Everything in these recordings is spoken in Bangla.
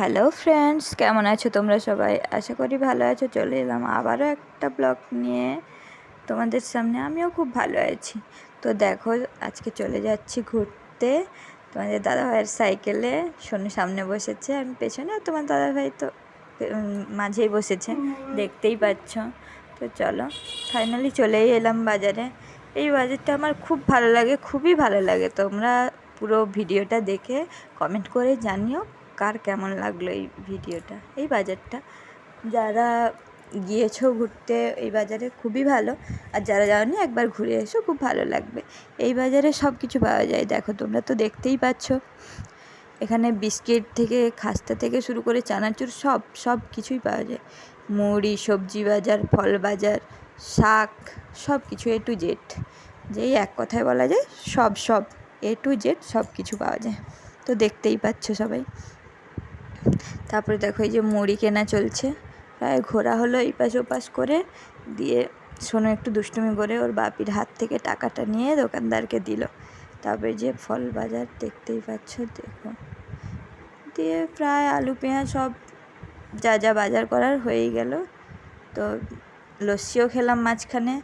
হ্যালো ফ্রেন্ডস, কেমন আছো তোমরা সবাই? আশা করি ভালো আছো। চলে এলাম আবারও একটা ব্লগ নিয়ে তোমাদের সামনে। আমিও খুব ভালো আছি। তো দেখো, আজকে চলে যাচ্ছি ঘুরতে তোমাদের দাদাভাইয়ের সাইকেলে। শোনো সামনে বসেছে, আমি পেছনে, আর তোমার দাদাভাই তো মাঝেই বসেছে, দেখতেই পাচ্ছ। তো চলো, ফাইনালি চলেই এলাম বাজারে। এই বাজারটা আমার খুব ভালো লাগে, খুবই ভালো লাগে। তোমরা পুরো ভিডিওটা দেখে কমেন্ট করে জানিও কার কেমন লাগলো এই ভিডিওটা, এই বাজারটা। যারা গিয়েছো ঘুরতে এই বাজারে খুবই ভালো, আর যারা যাওনি একবার ঘুরে এসো, খুব ভালো লাগবে। এই বাজারে সব কিছু পাওয়া যায়, দেখো তোমরা তো দেখতেই পাচ্ছ। এখানে বিস্কিট থেকে, খাস্তা থেকে শুরু করে চানাচুর সব কিছুই পাওয়া যায়। মুড়ি, সবজি বাজার, ফল বাজার, শাক, সব কিছু A to Z। যেই এক কথায় বলা যায় সব A to Z সব কিছু পাওয়া যায়। তো দেখতেই পাচ্ছ সবাই। তারপরে দেখো এই যে মুড়ি কেনা চলছে, প্রায় ঘোরা হলো এই পাশ ওপাশ করে। দিয়ে সোনু একটু দুষ্টুমি করে ওর বাপির হাত থেকে টাকাটা নিয়ে দোকানদারকে দিল। তারপরে যে ফল বাজার দেখতেই পাচ্ছ, দেখো। দিয়ে প্রায় আলু পেঁয়াজ সব যা বাজার করার হয়েই গেল। তো লস্যিও খেলাম মাঝখানে।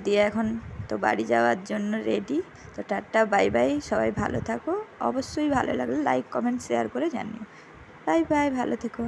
দিয়ে এখন তো বাড়ি যাওয়ার জন্য রেডি। তো টাটা, বাই বাই, সবাই ভালো থাকো। অবশ্যই ভালো লাগলে লাইক, কমেন্ট, শেয়ার করে জানিও। বাই বাই, ভালো থেকো।